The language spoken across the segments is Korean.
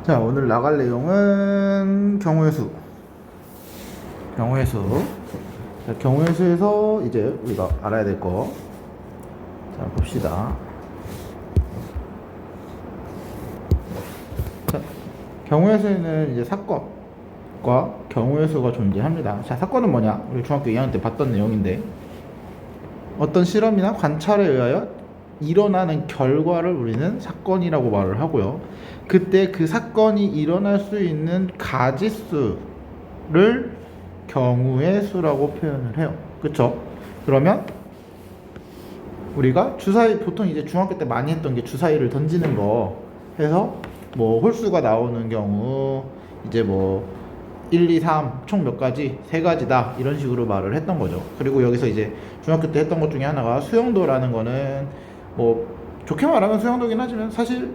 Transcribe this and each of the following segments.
자, 오늘 나갈 내용은 경우의 수. 경우의 수. 자, 경우의 수에서 이제 우리가 알아야 될 거. 자, 봅시다. 자, 경우의 수에는 이제 사건과 경우의 수가 존재합니다. 자, 사건은 뭐냐? 우리 중학교 2학년 때 봤던 내용인데, 어떤 실험이나 관찰에 의하여 일어나는 결과를 우리는 사건이라고 말을 하고요. 그때 그 사건이 일어날 수 있는 가지수를 경우의 수라고 표현을 해요. 그쵸? 그러면 우리가 주사위, 보통 이제 중학교 때 많이 했던 게 주사위를 던지는 거 해서 뭐 홀수가 나오는 경우 이제 뭐 1, 2, 3 총 몇 가지? 세 가지다 이런 식으로 말을 했던 거죠. 그리고 여기서 이제 중학교 때 했던 것 중에 하나가 수영도라는 거는 뭐 좋게 말하면 수영도긴 하지만 사실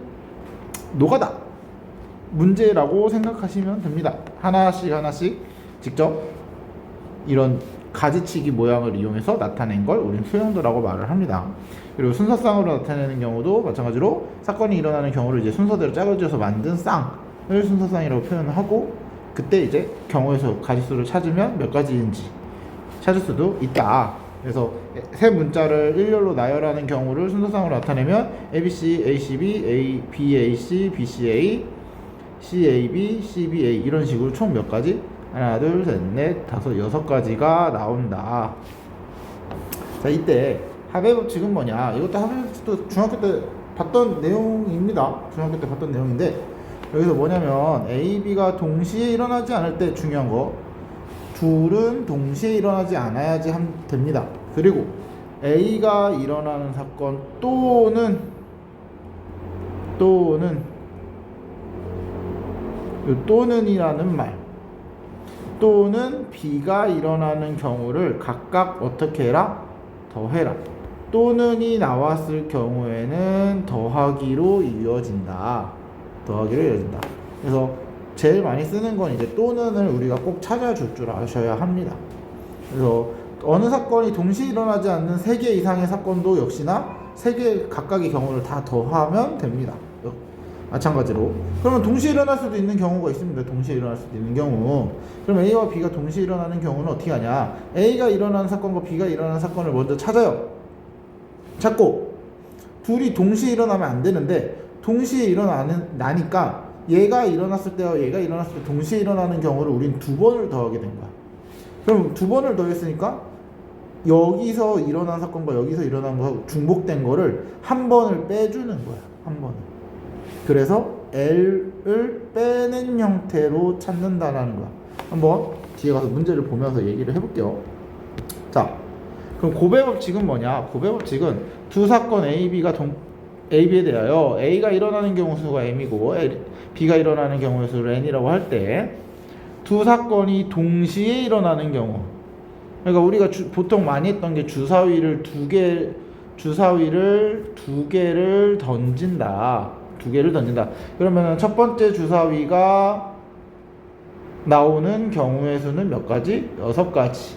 노가다 문제라고 생각하시면 됩니다. 하나씩 직접 이런 가지치기 모양을 이용해서 나타낸 걸 우리는 수영도라고 말을 합니다. 그리고 순서쌍으로 나타내는 경우도 마찬가지로 사건이 일어나는 경우를 이제 순서대로 짝을 지어서 만든 쌍을 순서쌍이라고 표현을 하고, 그때 이제 경우의 수 가지수를 찾으면 몇 가지인지 찾을 수도 있다. 그래서 세 문자를 일렬로 나열하는 경우를 순서상으로 나타내면 ABC, ACB, BAC, BCA, CAB, CBA 이런 식으로 총 몇 가지? 하나, 둘, 셋, 넷, 다섯, 여섯 가지가 나온다. 자, 이때 합의 법칙은 뭐냐? 이것도 합의 법칙도 중학교 때 봤던 내용입니다. 중학교 때 봤던 내용인데, 여기서 뭐냐면 A, B가 동시에 일어나지 않을 때 중요한 거, 둘은 동시에 일어나지 않아야지 됩니다. 그리고 A가 일어나는 사건 또는 또는이라는 말, 또는 B가 일어나는 경우를 각각 어떻게 해라? 더해라. 또는이 나왔을 경우에는 더하기로 이어진다. 그래서 제일 많이 쓰는 건 이제 또는을 우리가 꼭 찾아줄 줄 아셔야 합니다. 그래서 어느 사건이 동시에 일어나지 않는 3개 이상의 사건도 역시나 3개 각각의 경우를 다 더하면 됩니다. 마찬가지로 그러면 동시에 일어날 수도 있는 경우가 있습니다. 동시에 일어날 수도 있는 경우, 그럼 A와 B가 동시에 일어나는 경우는 어떻게 하냐? A가 일어나는 사건과 B가 일어나는 사건을 먼저 찾고 둘이 동시에 일어나면 안 되는데, 동시에 일어나니까 얘가 일어났을 때와 얘가 일어났을 때 동시에 일어나는 경우를 우린 2번을 더하게 된 거야. 그럼 2번을 더했으니까 여기서 일어난 사건과 여기서 일어난 거 중복된 거를 한 번을 빼주는 거야. 한 번을. 그래서 L을 빼는 형태로 찾는다라는 거야. 한번 뒤에 가서 문제를 보면서 얘기를 해볼게요. 자, 그럼 고배 법칙은 뭐냐? 고배 법칙은 두 사건 A, B에 대하여 A가 일어나는 경우 수가 M이고 B가 일어나는 경우의 수를 N이라고 할 때, 두 사건이 동시에 일어나는 경우, 그러니까 우리가 보통 많이 했던 게 주사위를 두 개를 던진다. 그러면 첫 번째 주사위가 나오는 경우의 수는 몇 가지? 6가지.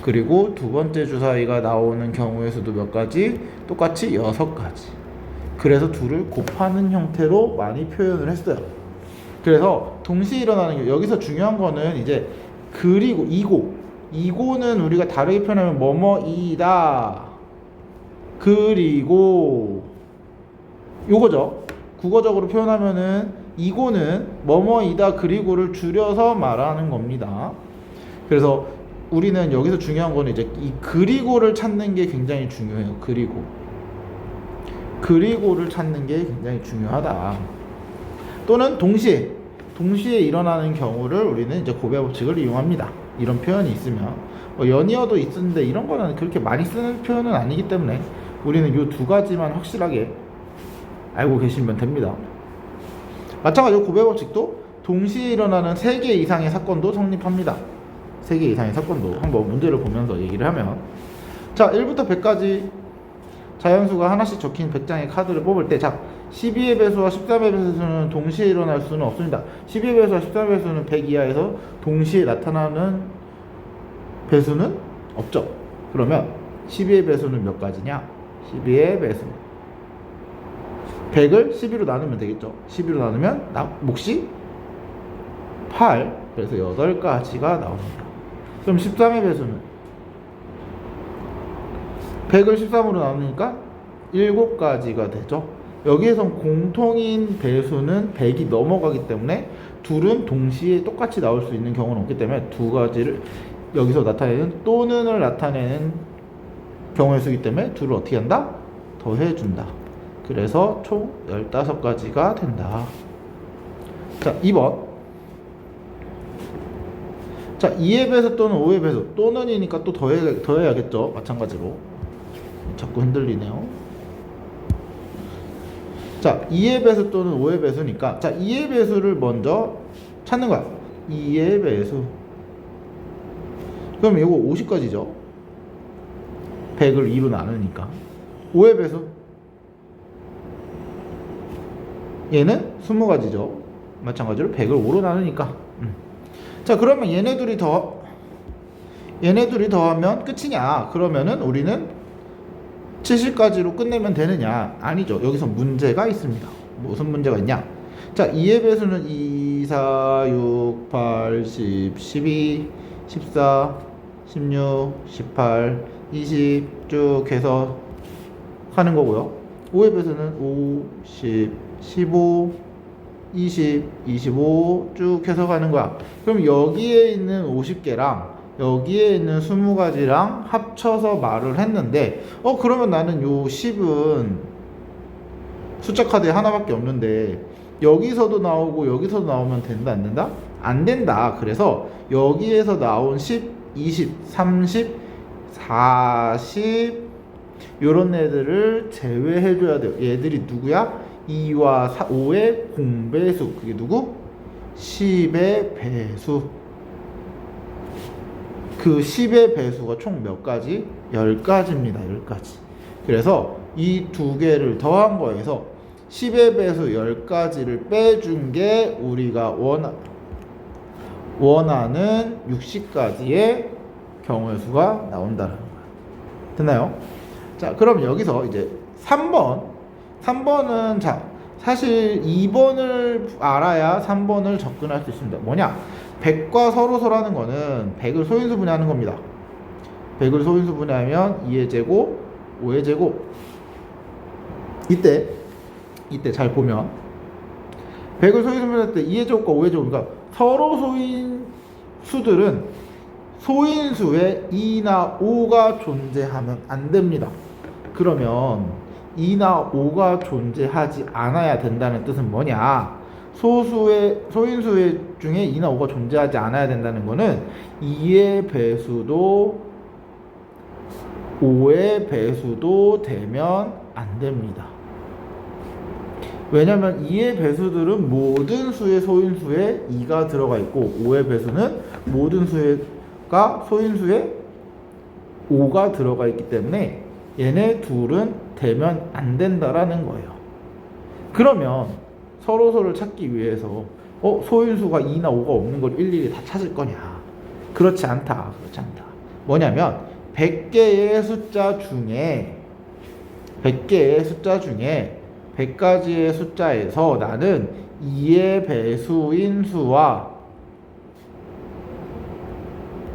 그리고 두 번째 주사위가 나오는 경우의 수도 몇 가지? 똑같이 6가지. 그래서 둘을 곱하는 형태로 많이 표현을 했어요. 그래서 동시에 일어나는 게, 여기서 중요한 거는 이제 그리고 이고는 우리가 다르게 표현하면 뭐뭐이다. 그리고 요거죠. 국어적으로 표현하면은 이고는 뭐뭐이다 그리고를 줄여서 말하는 겁니다. 그래서 우리는 여기서 중요한 거는 이제 이 그리고를 찾는 게 굉장히 중요해요. 그리고를 찾는 게 굉장히 중요하다. 또는 동시에 일어나는 경우를 우리는 이제 고배 법칙을 이용합니다. 이런 표현이 있으면 연이어도 있는데 이런 거는 그렇게 많이 쓰는 표현은 아니기 때문에 우리는 이 두 가지만 확실하게 알고 계시면 됩니다. 마찬가지로 고배 법칙도 동시에 일어나는 3개 이상의 사건도 성립합니다. 3개 이상의 사건도. 한번 문제를 보면서 얘기를 하면, 자, 1부터 100까지 자연수가 하나씩 적힌 100장의 카드를 뽑을 때, 자, 12의 배수와 13의 배수는 동시에 일어날 수는 없습니다. 12의 배수와 13의 배수는 100 이하에서 동시에 나타나는 배수는 없죠. 그러면 12의 배수는 몇 가지냐? 12의 배수 100을 12로 나누면 되겠죠. 12로 나누면 몫이 8. 그래서 8가지가 나옵니다. 그럼 13의 배수는 100을 13으로 나누니까 7가지가 되죠. 여기에선 공통인 배수는 100이 넘어가기 때문에 둘은 동시에 똑같이 나올 수 있는 경우는 없기 때문에 두 가지를 여기서 나타내는 또는을 나타내는 경우의 수이기 때문에 둘을 어떻게 한다? 더해준다. 그래서 총 15가지가 된다. 자, 2번. 자, 2의 배수 또는 5의 배수. 또는이니까 또 더해야겠죠. 마찬가지로. 자꾸 흔들리네요. 자, 2의 배수 또는 5의 배수니까, 자, 2의 배수를 먼저 찾는 거야. 2의 배수. 그럼 이거 50가지죠. 100을 2로 나누니까. 5의 배수. 얘는 20가지죠. 마찬가지로 100을 5로 나누니까. 자, 그러면 얘네 둘이 더하면 끝이냐? 그러면은 우리는 70가지로 끝내면 되느냐? 아니죠. 여기서 문제가 있습니다. 무슨 문제가 있냐? 자, 2의 배수는 2, 4, 6, 8, 10, 12, 14, 16, 18, 20 쭉 해서 하는 거고요. 5의 배수는 5, 10, 15, 20, 25 쭉 해서 가는 거야. 그럼 여기에 있는 50개랑 여기에 있는 20가지랑 합쳐서 말을 했는데 그러면 나는 요 10은 숫자 카드에 하나밖에 없는데 여기서도 나오고 여기서도 나오면 된다 안 된다? 안 된다. 그래서 여기에서 나온 10, 20, 30, 40 요런 애들을 제외해 줘야 돼요. 얘들이 누구야? 2와 5의 공배수. 그게 누구? 10의 배수. 그 10의 배수가 총 몇 가지? 10가지입니다. 10가지. 그래서 이 두 개를 더한 거에서 10의 배수 10가지를 빼준 게 우리가 원하는 60가지의 경우의 수가 나온다는 거예요. 됐나요? 자, 그럼 여기서 이제 3번은 자, 사실 2번을 알아야 3번을 접근할 수 있습니다. 뭐냐? 100과 서로서라는 거는 100을 소인수 분해하는 겁니다. 100을 소인수 분해하면 2의 제곱, 5의 제곱. 이때 잘 보면 100을 소인수 분해할 때 2의 제곱과 5의 제곱, 그러니까 서로 소인수들은 소인수에 2나 5가 존재하면 안 됩니다. 그러면 2나 5가 존재하지 않아야 된다는 뜻은 뭐냐? 소인수의 중에 2나 5가 존재하지 않아야 된다는 거는 2의 배수도 5의 배수도 되면 안 됩니다. 왜냐면 2의 배수들은 모든 수의 소인수에 2가 들어가 있고 5의 배수는 모든 수가 소인수에 5가 들어가 있기 때문에 얘네 둘은 되면 안 된다라는 거예요. 그러면 서로를 찾기 위해서 소인수가 2나 5가 없는 걸 일일이 다 찾을 거냐? 그렇지 않다. 뭐냐면 100개의 숫자 중에 100가지의 숫자에서 나는 2의 배수인 수와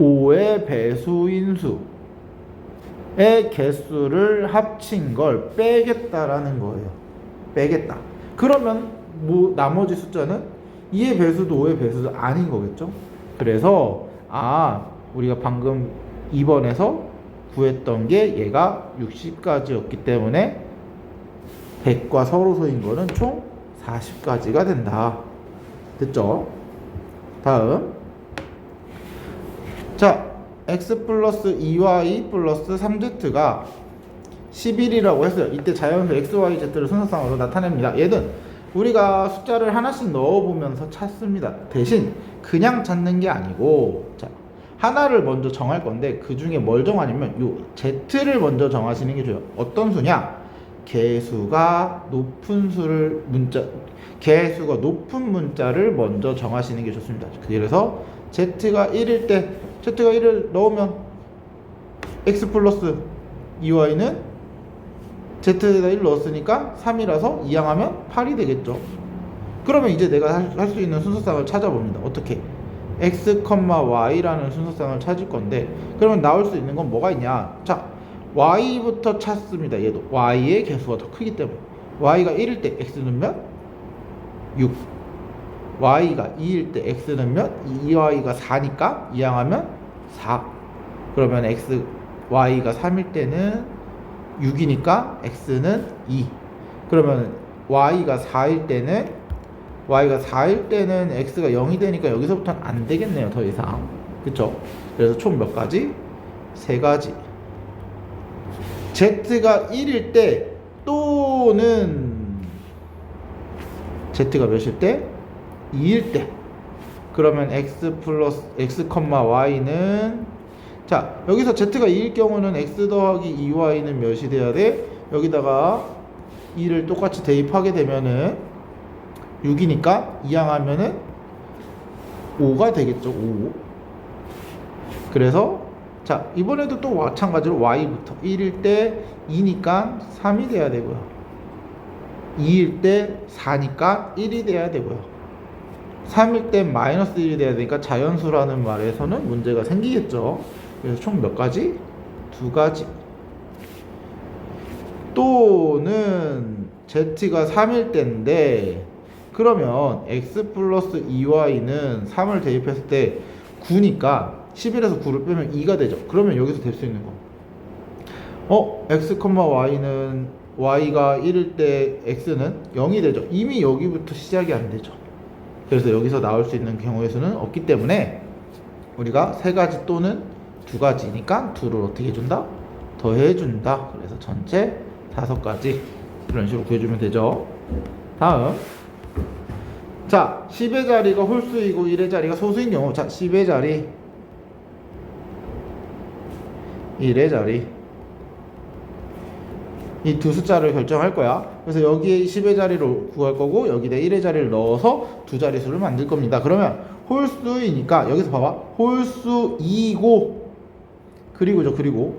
5의 배수인 수의 개수를 합친 걸 빼겠다라는 거예요. 빼겠다. 그러면 나머지 숫자는 2의 배수도 5의 배수도 아닌 거겠죠? 그래서 우리가 방금 2번에서 구했던 게 얘가 60가지였기 때문에 100과 서로소인 거는 총 40가지가 된다. 됐죠? 다음. 자, x 플러스 2y 플러스 3z가 11이라고 했어요. 이때 자연수 x, y, z를 순서상으로 나타냅니다. 얘는 우리가 숫자를 하나씩 넣어보면서 찾습니다. 대신 그냥 찾는 게 아니고, 자, 하나를 먼저 정할 건데 그 중에 뭘 정하냐면 요 z를 먼저 정하시는 게 좋아요. 어떤 수냐? 개수가 높은 문자를 먼저 정하시는 게 좋습니다. 그래서 z가 1일 때 z가 1을 넣으면 x 플러스 2y는 z에다 1 넣었으니까 3이라서 이항하면 8이 되겠죠. 그러면 이제 내가 할 수 있는 순서상을 찾아봅니다. 어떻게? x, y라는 순서상을 찾을 건데, 그러면 나올 수 있는 건 뭐가 있냐? 자, y부터 찾습니다. 얘도 y의 개수가 더 크기 때문에. y가 1일 때 x는 몇? 6. y가 2일 때 x는 몇? 2y가 4니까 이항하면 4. 그러면 y가 3일 때는 6이니까 x는 2. 그러면 y가 4일 때는 x가 0이 되니까 여기서부터는 안 되겠네요. 더 이상. 그쵸? 그래서 총 몇 가지? 3가지. z가 1일 때 또는 z가 몇일 때? 2일 때. 그러면 x, y는 자, 여기서 z가 2일 경우는 x 더하기 2y는 몇이 돼야 돼? 여기다가 2를 똑같이 대입하게 되면은 6이니까 이항하면은 5가 되겠죠. 5. 그래서 자, 이번에도 또 마찬가지로 y부터 1일 때 2니까 3이 돼야 되고요. 2일 때 4니까 1이 돼야 되고요. 3일 때 마이너스 1이 돼야 되니까 자연수라는 말에서는 문제가 생기겠죠. 그래서 총 몇 가지? 2가지. 또는 z가 3일 때인데 그러면 x 플러스 2y는 3을 대입했을 때 9니까 11에서 9를 빼면 2가 되죠. 그러면 여기서 될 수 있는 거. x, y는 y가 1일 때 x는 0이 되죠. 이미 여기부터 시작이 안 되죠. 그래서 여기서 나올 수 있는 경우의 수는 없기 때문에 우리가 3가지 또는 2가지니까 2를 어떻게 해준다? 더해준다. 그래서 전체 5가지 이런 식으로 구해주면 되죠. 다음 자, 10의 자리가 홀수이고 1의 자리가 소수인 경우 자, 10의 자리 1의 자리 이 두 숫자를 결정할 거야. 그래서 여기에 10의 자리로 구할 거고 여기다 1의 자리를 넣어서 두 자릿수를 만들 겁니다. 그러면 홀수이니까 여기서 봐봐. 홀수이고 그리고죠. 그리고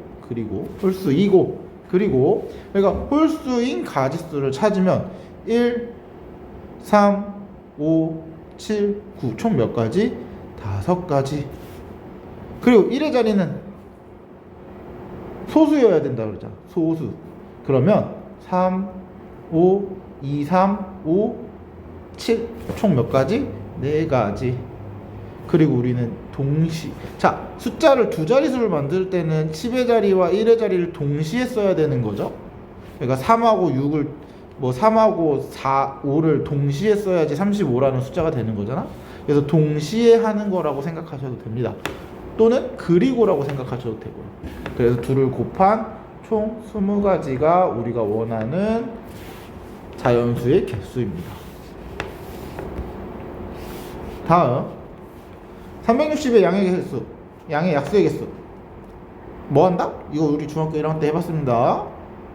홀수이고 그리고 그러니까 홀수인 가지수를 찾으면 1, 3, 5, 7, 9 총 몇 가지? 5가지. 그리고 1의 자리는 소수여야 된다 그러잖아. 소수. 그러면 3, 5, 2, 3, 5, 7 총 몇 가지? 4가지. 그리고 우리는 자, 숫자를 두 자릿수를 만들 때는 10의 자리와 1의 자리를 동시에 써야 되는 거죠. 그러니까 3하고 6을 3하고 4, 5를 동시에 써야지 35라는 숫자가 되는 거잖아. 그래서 동시에 하는 거라고 생각하셔도 됩니다. 또는 그리고라고 생각하셔도 되고요. 그래서 둘을 곱한 총 20가지가 우리가 원하는 자연수의 개수입니다. 다음 360의 양의 개수, 양의 약수의 개수 뭐 한다? 이거 우리 중학교 1학년 때 해봤습니다.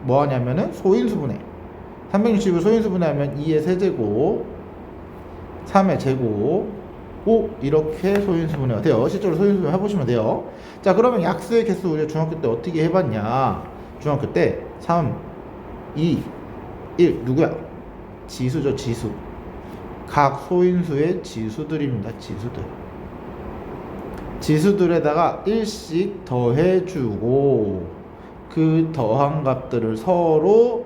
뭐 하냐면은 소인수분해. 360을 소인수분해하면 2의 세제곱 3의 제곱 5 이렇게 소인수분해가 돼요. 실제로 소인수분해 해보시면 돼요. 자, 그러면 약수의 개수 우리가 중학교 때 어떻게 해봤냐? 중학교 때 3, 2, 1 누구야? 지수죠. 지수. 각 소인수의 지수들입니다. 지수들에다가 1씩 더해주고 그 더한 값들을 서로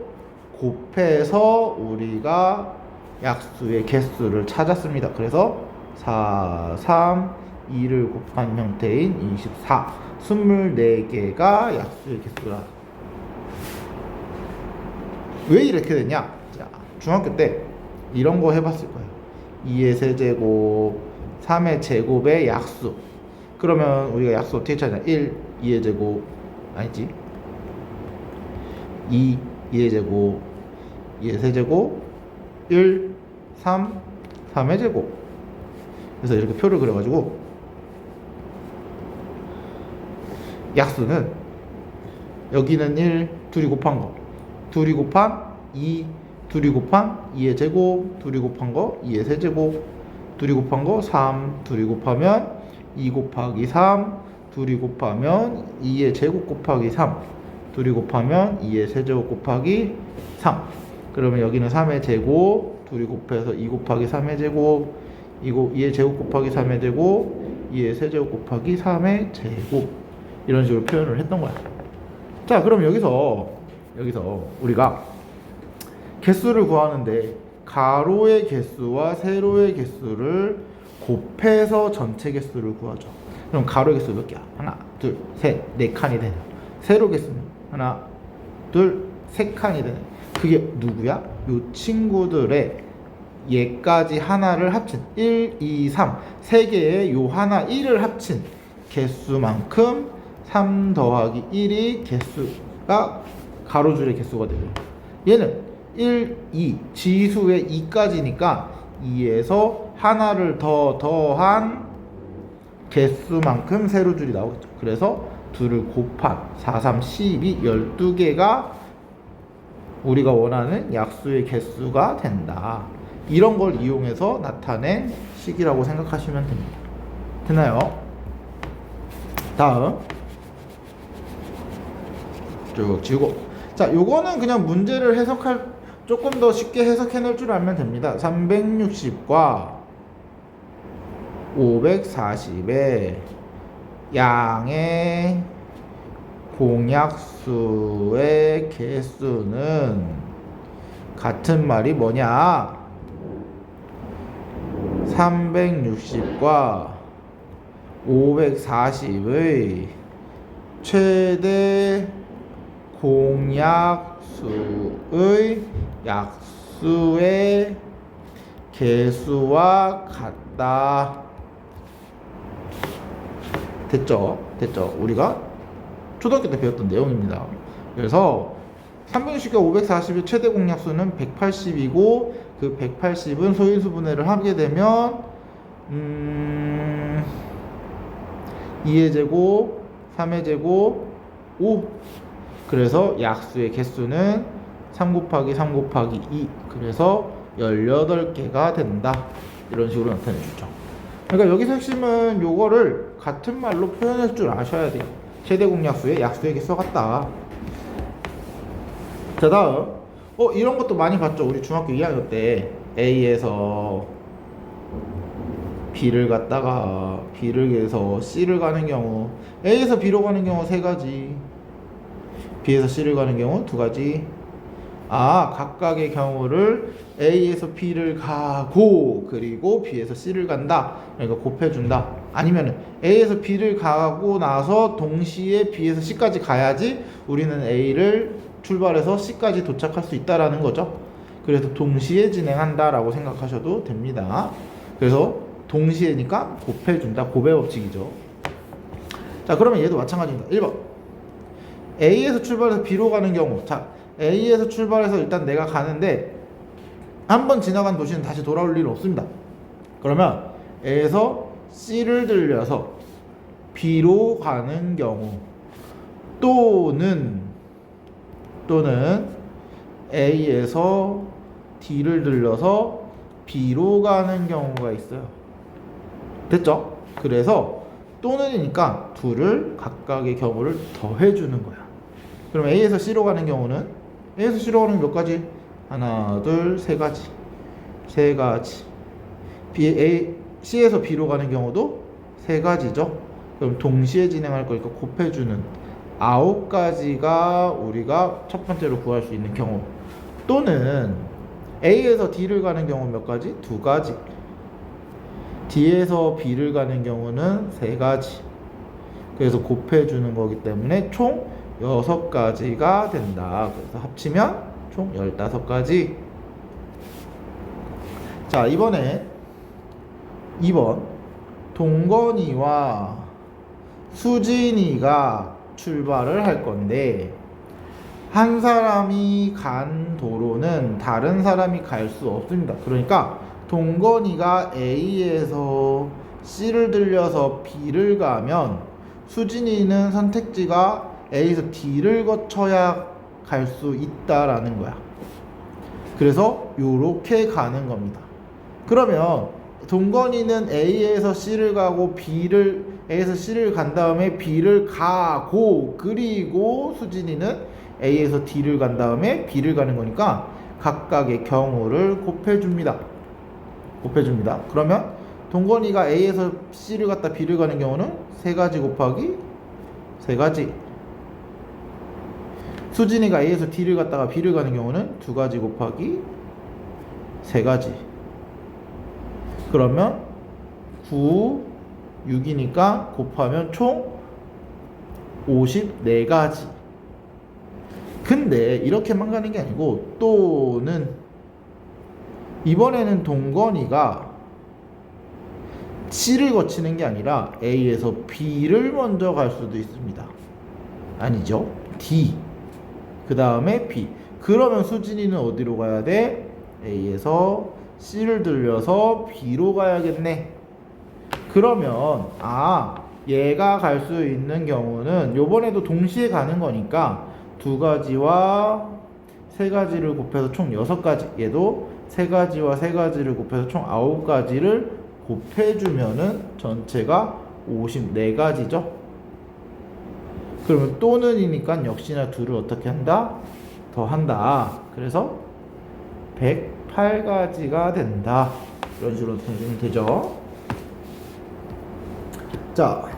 곱해서 우리가 약수의 개수를 찾았습니다. 그래서 4, 3, 2를 곱한 형태인 24 24개가 약수의 개수라. 왜 이렇게 됐냐? 자, 중학교 때 이런 거 해봤을 거예요. 2의 세제곱 3의 제곱의 약수. 그러면 우리가 약수 어떻게 찾냐? 1, 2의 제곱 아니지 2, 2의 제곱 2의 세제곱 1, 3, 3의 제곱. 그래서 이렇게 표를 그려가지고 약수는 여기는 1, 둘이 곱한 거 둘이 곱한 2, 둘이 곱한 2의 제곱 둘이 곱한 거 2의 세제곱 둘이 곱한 거 3, 둘이 곱하면 2 곱하기 3 둘이 곱하면 2의 제곱 곱하기 3 둘이 곱하면 2의 세제곱 곱하기 3. 그러면 여기는 3의 제곱, 둘이 곱해서 2 곱하기 3의 제곱, 2의 제곱 곱하기 3의 제곱, 2의 세제곱 곱하기 3의 제곱. 이런 식으로 표현을 했던 거야. 자, 그럼 여기서 우리가 개수를 구하는데 가로의 개수와 세로의 개수를 곱해서 전체 개수를 구하죠. 그럼 가로의 개수 몇 개야? 하나, 둘, 셋, 네 칸이 되네. 세로 개수는 하나, 둘, 세 칸이 되네. 그게 누구야? 요 친구들의 얘까지 하나를 합친 1, 2, 3 세 개의 요 하나 1을 합친 개수만큼 3 더하기 1이 개수가 가로줄의 개수가 되고, 얘는 1, 2 지수의 2까지니까 2에서 하나를 더 더한 개수만큼 세로줄이 나오겠죠. 그래서 둘을 곱한 4, 3, 12 12개가 우리가 원하는 약수의 개수가 된다. 이런 걸 이용해서 나타낸 식이라고 생각하시면 됩니다. 됐나요? 다음 쭉 지우고, 자, 요거는 그냥 문제를 조금 더 쉽게 해석해낼 줄 알면 됩니다. 360과 540의 양의 공약수의 개수는 같은 말이 뭐냐? 360과 540의 최대 공약수의 약수의 개수와 같다. 됐죠? 우리가 초등학교 때 배웠던 내용입니다. 그래서 360과 540의 최대 공약수는 180이고 그 180은 소인수 분해를 하게 되면 2의 제곱, 3의 제곱, 5. 그래서 약수의 개수는 3 곱하기 3 곱하기 2. 그래서 18개가 된다. 이런 식으로 나타내주죠. 그러니까 여기서 핵심은 요거를 같은 말로 표현할 줄 아셔야 돼요. 최대 공약수의 약수의 개수가 같다. 자, 다음 이런 것도 많이 봤죠. 우리 중학교 2학년 때 A에서 B를 갔다가 B를 해서 C를 가는 경우, A에서 B로 가는 경우 3가지, B에서 C를 가는 경우 2가지. 각각의 경우를 A에서 B를 가고 그리고 B에서 C를 간다. 그러니까 곱해준다. 아니면은 A에서 B를 가고 나서 동시에 B에서 C까지 가야지 우리는 A를 출발해서 C까지 도착할 수 있다라는 거죠. 그래서 동시에 진행한다라고 생각하셔도 됩니다. 그래서 동시에니까 곱해준다. 곱의 법칙이죠. 자, 그러면 얘도 마찬가지입니다. 1번 A에서 출발해서 B로 가는 경우, 자, A에서 출발해서 일단 내가 가는데 한번 지나간 도시는 다시 돌아올 일은 없습니다. 그러면 A에서 C를 들려서 B로 가는 경우, 또는 A에서 D를 들려서 B로 가는 경우가 있어요. 됐죠? 그래서 또는이니까 둘을 각각의 경우를 더해주는 거야. 그럼 A에서 C로 가는 경우는, A에서 C로 가는 몇 가지? 하나, 둘, 세 가지. C에서 B로 가는 경우도 세 가지죠. 그럼 동시에 진행할 거니까 곱해주는 9가지가 우리가 첫 번째로 구할 수 있는 경우. 또는 A에서 D를 가는 경우 몇 가지? 2가지. D에서 B를 가는 경우는 3가지. 그래서 곱해주는 거기 때문에 총 6가지가 된다. 그래서 합치면 총 15가지. 자, 이번에 2번 동건이와 수진이가 출발을 할 건데, 한 사람이 간 도로는 다른 사람이 갈 수 없습니다. 그러니까 동건이가 A에서 C를 들려서 B를 가면 수진이는 선택지가 A에서 D를 거쳐야 갈 수 있다라는 거야. 그래서 요렇게 가는 겁니다. 그러면 동건이는 A에서 C를 가고 A에서 C를 간 다음에 B를 가고, 그리고 수진이는 A에서 D를 간 다음에 B를 가는 거니까 각각의 경우를 곱해줍니다. 그러면 동건이가 A에서 C를 갔다 B를 가는 경우는 3가지 곱하기 3가지. 수진이가 A에서 D를 갔다가 B를 가는 경우는 2가지 곱하기 3가지. 그러면 9, 6이니까 곱하면 총 54가지. 근데 이렇게만 가는 게 아니고, 또는 이번에는 동건이가 C를 거치는 게 아니라 A에서 B를 먼저 갈 수도 있습니다. 아니죠. D, 그 다음에 B. 그러면 수진이는 어디로 가야 돼? A에서 C를 들려서 B로 가야겠네. 그러면 얘가 갈 수 있는 경우는 요번에도 동시에 가는 거니까 2가지와 3가지를 곱해서 총 6가지, 얘도 3가지와 3가지를 곱해서 총 9가지를 곱해주면은 전체가 54가지죠. 그러면 또는이니까 역시나 2를 어떻게 한다? 더한다. 그래서 108가지가 된다. 이런 식으로 되면 되죠. 자,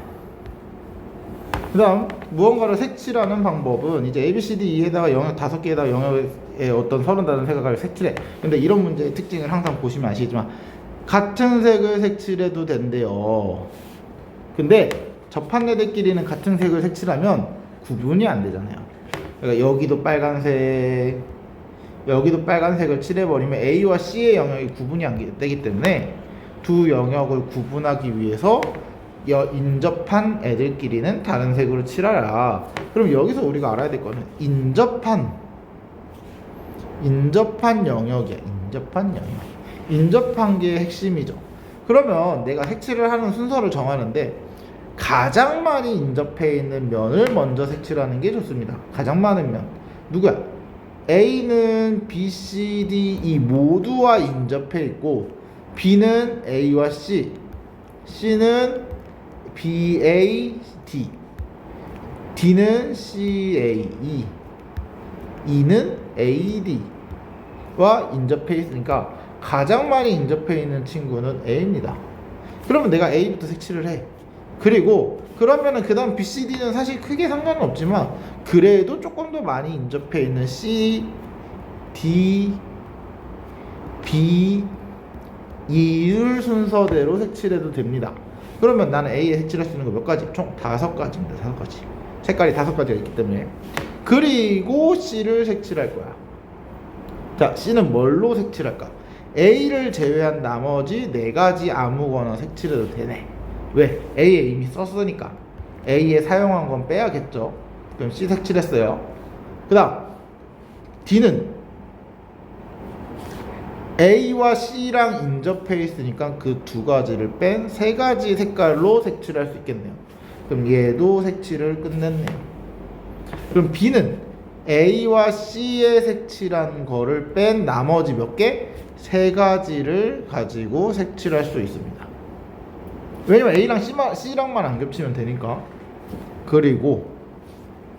그 다음 무언가를 색칠하는 방법은 이제 ABCDE에다가 영역 5개에다가 영역에 어떤 35색을 색칠해. 근데 이런 문제의 특징을 항상 보시면 아시겠지만 같은 색을 색칠해도 된대요. 근데 접한 애들끼리는 같은 색을 색칠하면 구분이 안 되잖아요. 그러니까 여기도 빨간색, 여기도 빨간색을 칠해버리면 A와 C의 영역이 구분이 안 되기 때문에 두 영역을 구분하기 위해서 인접한 애들끼리는 다른 색으로 칠하라. 그럼 여기서 우리가 알아야 될 거는 인접한 영역이야. 인접한 게 핵심이죠. 그러면 내가 색칠을 하는 순서를 정하는데 가장 많이 인접해 있는 면을 먼저 색칠하는 게 좋습니다. 가장 많은 면 누구야? A는 B, C, D, E 모두와 인접해 있고, B는 A와 C, C는 B, A, D, D는 C, A, E, E는 A, D와 인접해 있으니까 가장 많이 인접해 있는 친구는 A입니다. 그러면 내가 A부터 색칠을 해. 그리고 그러면은 그 다음 B, C, D는 사실 크게 상관은 없지만 그래도 조금 더 많이 인접해 있는 C, D, B, E를 순서대로 색칠해도 됩니다. 그러면 나는 A에 색칠할 수 있는 거 몇 가지? 총 5가지입니다. 5가지. 색깔이 5가지가 있기 때문에. 그리고 C를 색칠할 거야. 자, C는 뭘로 색칠할까? A를 제외한 나머지 4가지 아무거나 색칠해도 되네. 왜? A에 이미 썼으니까 A에 사용한 건 빼야겠죠. 그럼 C 색칠했어요. 그 다음 D는 A와 C랑 인접해 있으니까 그 2가지를 뺀 3가지 색깔로 색칠할 수 있겠네요. 그럼 얘도 색칠을 끝냈네요. 그럼 B는 A와 C에 색칠한 거를 뺀 나머지 몇 개? 3가지를 가지고 색칠할 수 있습니다. 왜냐면 A랑 C랑만 안 겹치면 되니까. 그리고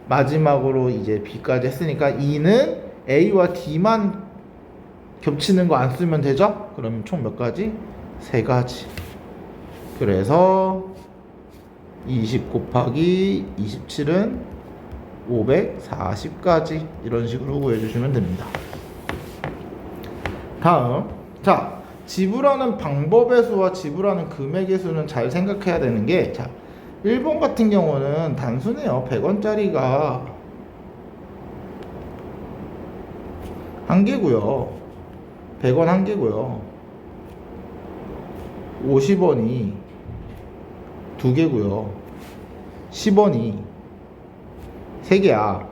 마지막으로 이제 B까지 했으니까 E는 A와 D만 겹치는 거 안 쓰면 되죠? 그러면 총 몇 가지? 3가지. 그래서 20 곱하기 27은 540가지. 이런 식으로 구해주시면 됩니다. 다음, 자, 지불하는 방법의 수와 지불하는 금액의 수는 잘 생각해야 되는 게, 자, 1번 같은 경우는 단순해요. 100원짜리가 한 개고요. 100원 한 개고요. 50원이 두 개고요. 10원이 세 개야.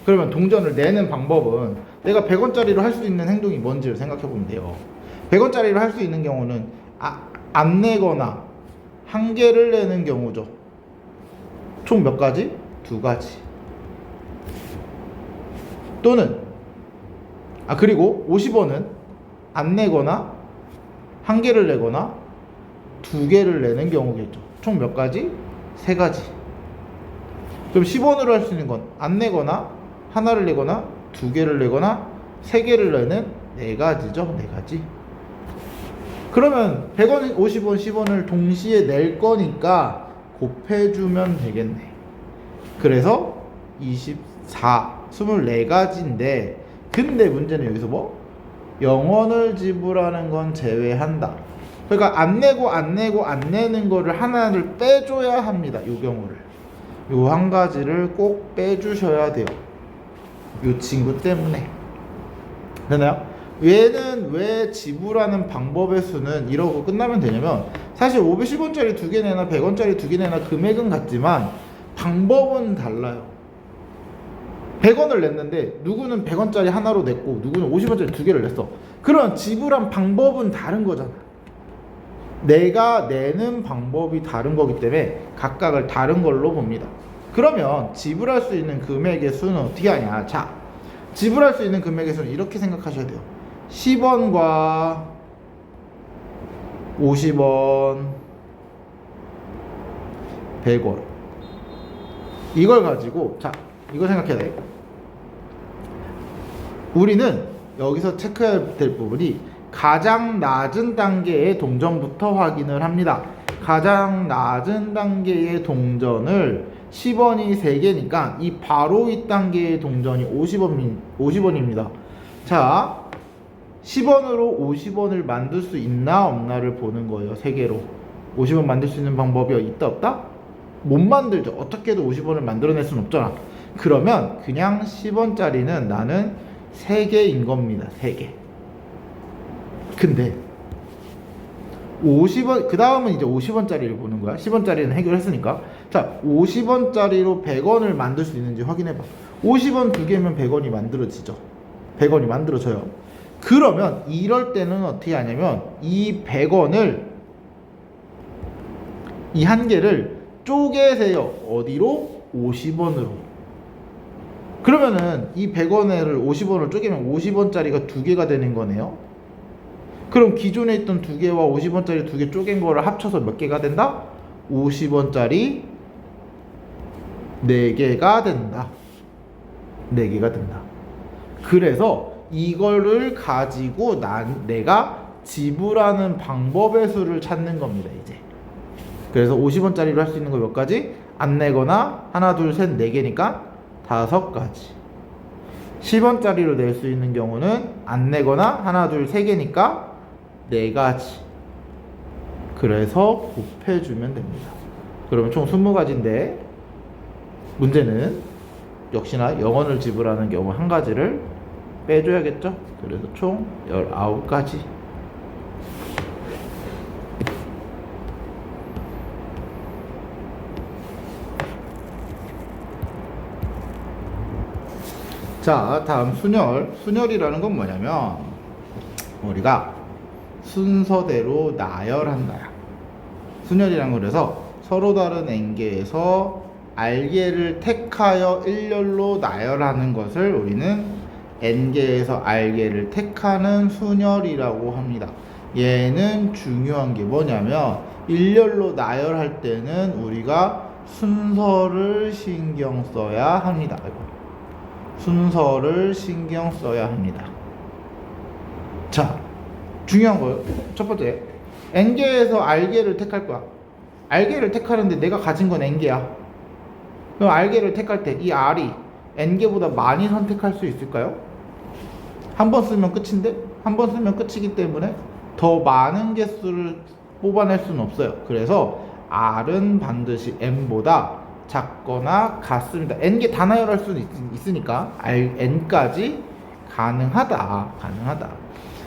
그러면 동전을 내는 방법은 내가 100원짜리로 할 수 있는 행동이 뭔지를 생각해 보면 돼요. 100원짜리로 할 수 있는 경우는 안 내거나 한 개를 내는 경우죠. 총 몇 가지? 2가지. 또는 그리고 50원은 안 내거나 한 개를 내거나 두 개를 내는 경우겠죠. 총 몇 가지? 세 가지. 그럼 10원으로 할 수 있는 건 안 내거나 하나를 내거나 두 개를 내거나 세 개를 내는 네 가지죠. 네 가지. 그러면 100원, 50원, 10원을 동시에 낼 거니까 곱해주면 되겠네. 그래서 24, 24가지인데 근데 문제는 여기서 뭐? 0원을 지불하는 건 제외한다. 그러니까 안 내고 안 내고 안 내는 거를 하나를 빼줘야 합니다. 이 경우를. 요 한 가지를 꼭 빼주셔야 돼요. 요 친구 때문에. 되나요? 얘는 왜 지불하는 방법의 수는 이러고 끝나면 되냐면 사실 510원짜리 두 개 내나 100원짜리 두 개 내나 금액은 같지만 방법은 달라요. 100원을 냈는데 누구는 100원짜리 하나로 냈고 누구는 50원짜리 두 개를 냈어. 그런 지불한 방법은 다른 거잖아. 내가 내는 방법이 다른 거기 때문에 각각을 다른 걸로 봅니다. 그러면 지불할 수 있는 금액의 수는 어떻게 하냐? 자, 지불할 수 있는 금액의 수는 이렇게 생각하셔야 돼요. 10원과 50원, 100원 이걸 가지고 자, 이거 생각해야 돼. 우리는 여기서 체크해야 될 부분이 가장 낮은 단계의 동전부터 확인을 합니다. 가장 낮은 단계의 동전을 10원이 3개니까 이 바로 이 단계의 동전이 50원입니다. 자, 10원으로 50원을 만들 수 있나 없나를 보는 거예요. 3개로 50원 만들 수 있는 방법이 있다 없다? 못 만들죠. 어떻게 해도 50원을 만들어낼 수는 없잖아. 그러면 그냥 10원짜리는 나는 3개인 겁니다. 3개. 근데 50원, 그 다음은 이제 50원짜리를 보는 거야. 10원짜리는 해결했으니까. 자, 50원짜리로 100원을 만들 수 있는지 확인해봐. 50원 두 개면 100원이 만들어지죠. 100원이 만들어져요. 그러면 이럴 때는 어떻게 하냐면 이 100원을 이 한 개를 쪼개세요. 어디로? 50원으로. 그러면은 이 100원을 50원을 쪼개면 50원짜리가 두 개가 되는 거네요. 그럼 기존에 있던 두 개와 50원짜리 두 개 쪼갠 거를 합쳐서 몇 개가 된다? 50원짜리 4개가 된다. 4개가 된다. 그래서 이거를 가지고 내가 지불하는 방법의 수를 찾는 겁니다. 이제. 그래서 50원짜리로 할 수 있는 거 몇 가지? 안 내거나 하나, 둘, 셋, 4개니까 5가지. 10원짜리로 낼 수 있는 경우는 안 내거나 하나, 둘, 3개니까 4가지. 그래서 곱해주면 됩니다. 그러면 총 20가지인데 문제는 역시나 0원을 지불하는 경우 한 가지를 빼줘야겠죠. 그래서 총 19가지. 자, 다음 순열. 순열이라는 건 뭐냐면 우리가 순서대로 나열한다. 순열이란 건 그래서 서로 다른 n개에서 r개를 택하여 일렬로 나열하는 것을 우리는 n개에서 r개를 택하는 순열이라고 합니다. 얘는 중요한 게 뭐냐면 일렬로 나열할 때는 우리가 순서를 신경 써야 합니다. 순서를 신경 써야 합니다. 자, 중요한 거요. 첫 번째, n개에서 r개를 택할 거야. r개를 택하는데 내가 가진 건 n개야. 그럼 r개를 택할 때 이 r이 n개보다 많이 선택할 수 있을까요? 한 번 쓰면 끝인데 한 번 쓰면 끝이기 때문에 더 많은 개수를 뽑아낼 수는 없어요. 그래서 r은 반드시 n보다 작거나 같습니다. n개 다 나열할 수 있으니까 n까지 가능하다.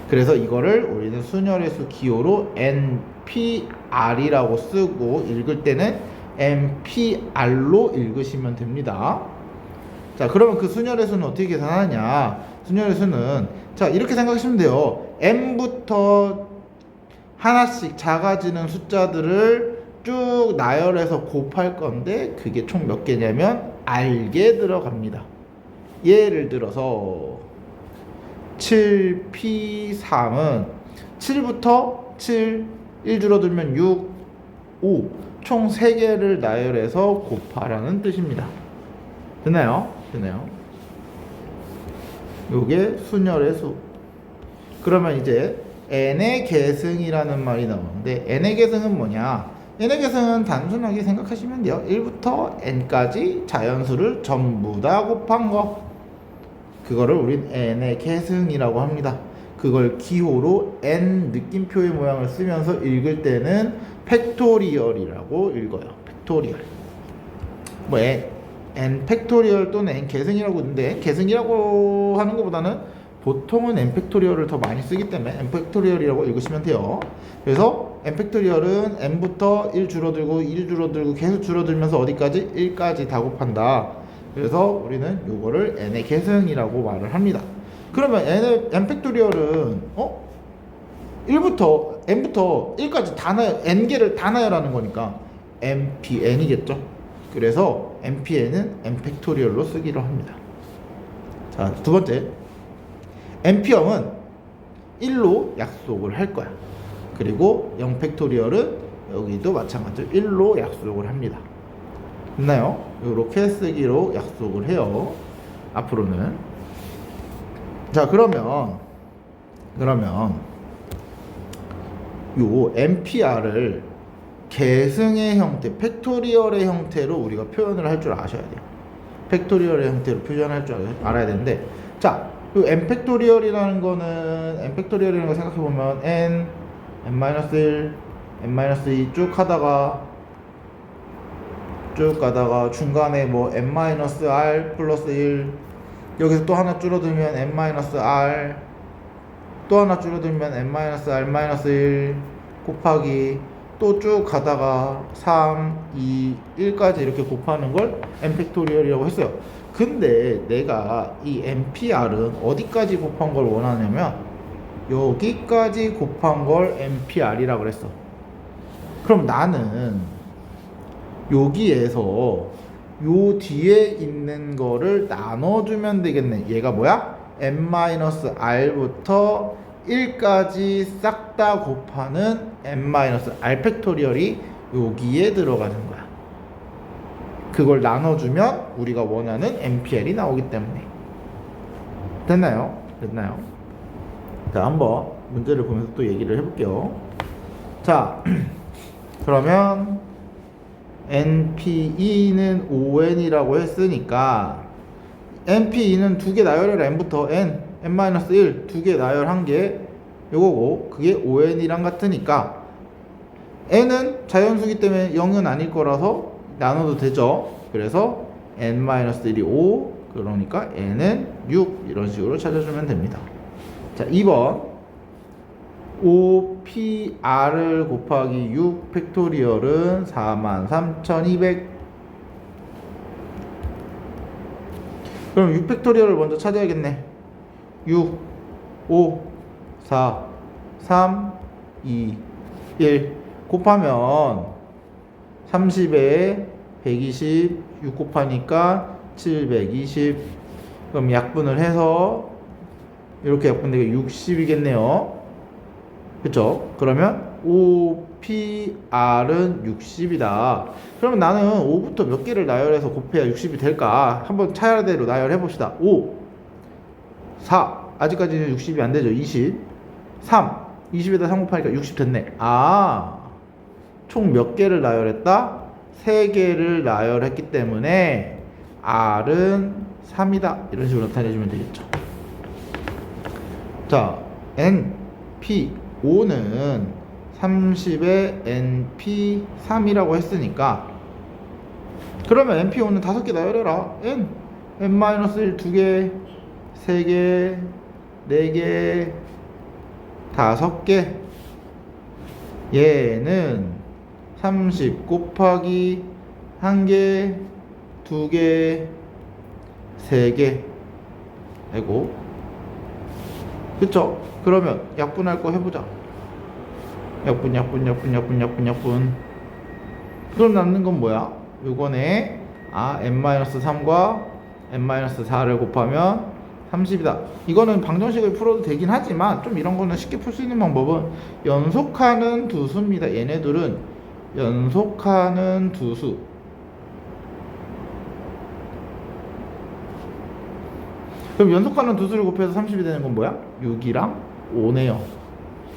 그래서 이거를 우리는 순열의 수 기호로 npr이라고 쓰고 읽을 때는 npr로 읽으시면 됩니다. 자, 그러면 그 순열의 수는 어떻게 계산하느냐? 순열의 수는 자, 이렇게 생각하시면 돼요. n부터 하나씩 작아지는 숫자들을 쭉 나열해서 곱할 건데 그게 총 몇 개냐면 r개 들어갑니다. 예를 들어서 7p3은 7부터 7, 1 줄어들면 6, 5. 총 3개를 나열해서 곱하라는 뜻입니다. 됐나요? 됐나요? 요게 순열의 수. 그러면 이제 n의 계승이라는 말이 나오는데 n의 계승은 뭐냐? n의 계승은 단순하게 생각하시면 돼요. 1부터 n까지 자연수를 전부 다 곱한 거. 그거를 우린 n의 계승이라고 합니다. 그걸 기호로 n 느낌표의 모양을 쓰면서 읽을 때는 팩토리얼이라고 읽어요. 팩토리얼. 뭐 n 팩토리얼 또는 n 계승이라고 있는데 n 계승이라고 하는 것보다는 보통은 n 팩토리얼을 더 많이 쓰기 때문에 n 팩토리얼이라고 읽으시면 돼요. 그래서 n 팩토리얼은 n부터 1 줄어들고 1 줄어들고 계속 줄어들면서 어디까지? 1까지 다 곱한다. 그래서 우리는 요거를 n의 계승이라고 말을 합니다. 그러면 n 팩토리얼은 1부터 n부터 1까지 다 나열, n개를 다 나열하는 거니까 npn이겠죠. 그래서 npn은 n 팩토리얼로 쓰기로 합니다. 자, 두 번째, np형은 1로 약속을 할 거야. 그리고 0 팩토리얼은 여기도 마찬가지로 1로 약속을 합니다. 됐나요? 이렇게 쓰기로 약속을 해요. 앞으로는. 자, 그러면 요 npr을 계승의 형태, 팩토리얼의 형태로 우리가 표현을 할 줄 아셔야 돼요. 팩토리얼의 형태로 표현할 줄 알아야 되는데, 자, 요 n 팩토리얼이라는 거 생각해보면 n, n-1, n-2 쭉 가다가 중간에 뭐 n-r 플러스 1, 여기서 또 하나 줄어들면 n-r, 또 하나 줄어들면 n-r-1 곱하기 또 쭉 가다가 3, 2, 1까지 이렇게 곱하는 걸 n 팩토리얼이라고 했어요. 근데 내가 이 npr은 어디까지 곱한 걸 원하냐면 여기까지 곱한 걸 npr이라고 그랬어. 그럼 나는 여기에서 요 뒤에 있는 거를 나눠주면 되겠네. 얘가 뭐야? n-r부터 1까지 싹 다 곱하는 n-r 팩토리얼이 여기에 들어가는 거야. 그걸 나눠주면 우리가 원하는 npl이 나오기 때문에. 됐나요? 자, 한번 문제를 보면서 또 얘기를 해볼게요. 자, 그러면 np2는 5n이라고 했으니까 np2는 두 개 나열해라. n부터 n-1 두 개 나열한 게 요거고, 그게 5n이랑 같으니까 n은 자연수기 때문에 0은 아닐 거라서 나눠도 되죠. 그래서 n-1이 5, 그러니까 n은 6, 이런 식으로 찾아주면 됩니다. 자, 2번 5pr을 곱하기 6 팩토리얼은 43,200. 그럼 6 팩토리얼을 먼저 찾아야겠네. 6, 5, 4, 3, 2, 1 곱하면 30에 120, 6 곱하니까 720. 그럼 약분을 해서 이렇게 약분되게 60이겠네요. 그쵸? 그러면 5pr은 60이다. 그러면 나는 5부터 몇 개를 나열해서 곱해야 60이 될까? 한번 차례대로 나열해 봅시다. 5, 4, 아직까지는 60이 안 되죠. 20, 3, 20에다 3 곱하니까 60 됐네. 총 몇 개를 나열했다? 3개를 나열했기 때문에 R은 3이다. 이런 식으로 나타내주면 되겠죠. 자, NP5는 30에 NP3이라고 했으니까, 그러면 NP5는 5개 나열해라. N-1 2개, 3개, 4개, 5개. 얘는 30 곱하기 1개, 2개, 3개. 아이고. 그쵸? 그러면 약분할 거 해보자. 약분. 그럼 남는 건 뭐야? 요거네. n-3과 n-4를 곱하면 30이다. 이거는 방정식을 풀어도 되긴 하지만 좀 이런 거는 쉽게 풀 수 있는 방법은 연속하는 두 수입니다. 얘네들은 연속하는 두 수. 그럼 연속하는 두 수를 곱해서 30이 되는 건 뭐야? 6이랑 5네요.